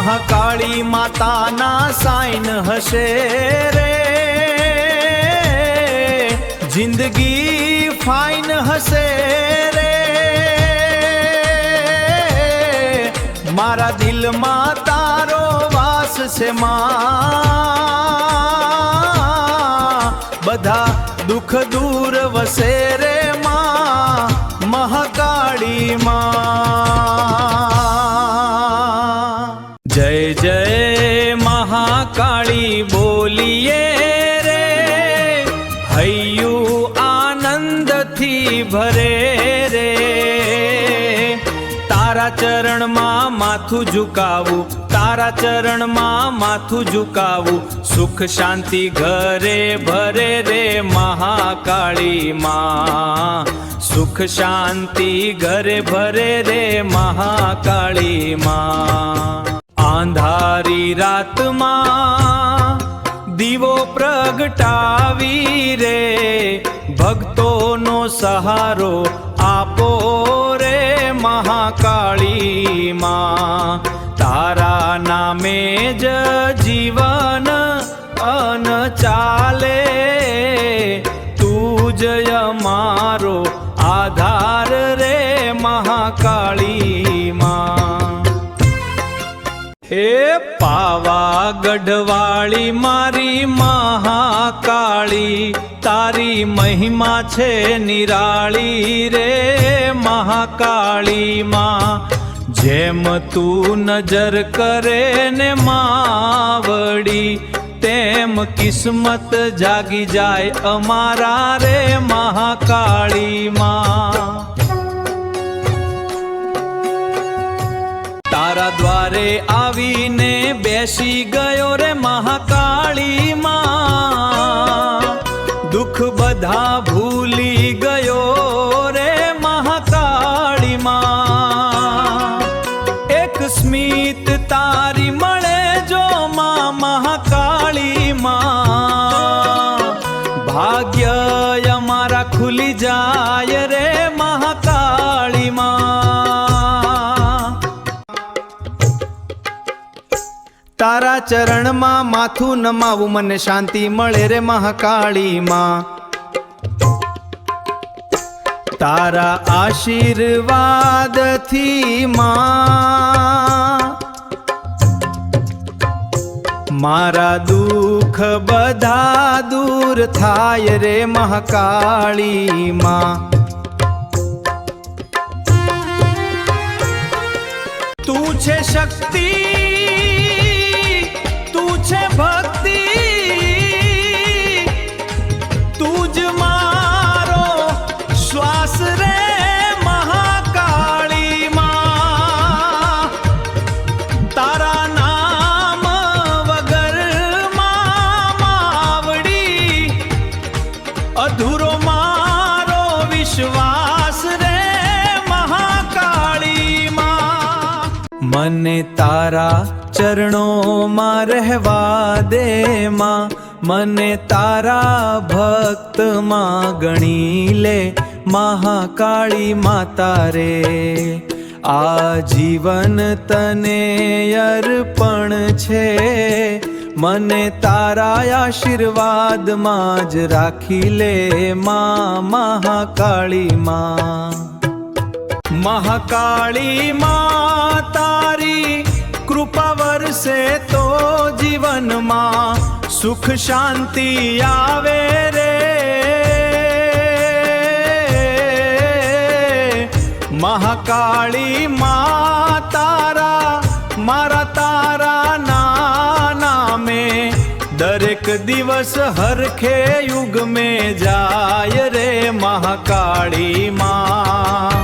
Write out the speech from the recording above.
મહાકાળી માતાના સાઈન હશે રે, જિંદગી ફાઈન હશે રે, મારા દિલમાં તારો વાસ છે માં, બધા દુઃખ દૂર વસે રે માં, મહાકાળી માં। જય જય મહાકાળી બોલીએ રે, હૈયું આનંદથી ભરે રે, તારા ચરણમાં માથું ઝુકાવું, તારા ચરણમાં માથું ઝુકાવું, સુખ શાંતિ ઘરે ભરે રે મહાકાળી માં, સુખ શાંતિ ઘરે ભરે રે મહાકાળી માં। આંધારી રાતમાં દીવો પ્રગટાવી રે, ભક્તોનો સહારો આપો રે મહાકાળી માં, તારા નામે જ જીવન અન ચાલે, તું જ અમારો આધાર રે મહાકાળી માં। હે પાવાગઢવાળી મારી મહાકાળી, તારી મહિમા છે નિરાળી રે મહાકાળી માં, જેમ તું નજર કરે ને માવડી, તેમ કિસ્મત જાગી જાય અમારા રે મહાકાળી માં। તારા દ્વારે આવીને બેસી ગયો રે મહાકાળી માં, દુઃખ બધા ભૂલી ગયો રે મહાકાળી માં, એક સ્મિત તારી મળે જો માં મહાકાળી માં, ભાગ્ય અમારા ખુલી જાય રે મહાકાળી માં। તારા ચરણમાં માથું નમાવું, મને શાંતિ મળે રે મહાકાળી માં, તારા આશીર્વાદથી માં, મારા દુઃખ બધા દૂર થાય રે મહાકાળી માં। તું છે શક્તિ, તું છે ભક્તિ, તું જ મારો શ્વાસ રે મહાકાળી માં, તારા નામ વગર માવડી, અધૂરો મારો વિશ્વાસ રે મહાકાળી માં। મને તારા ચરણોમાં રહેવા દે માં, મને તારા ભક્તમાં ગણી લે મહાકાળી માતા રે, આ જીવન તને અર્પણ છે, મને તારા આશીર્વાદમાં જ રાખી લે માં મહાકાળી માં। મહાકાળી માં તારી કૃપા વરસે તો જીવનમાં સુખ શાંતિ આવે રે, મહાકાળી માં તારા મારા તારા નામે દરેક દિવસ હરખે યુગ में જાય રે મહાકાળી માં।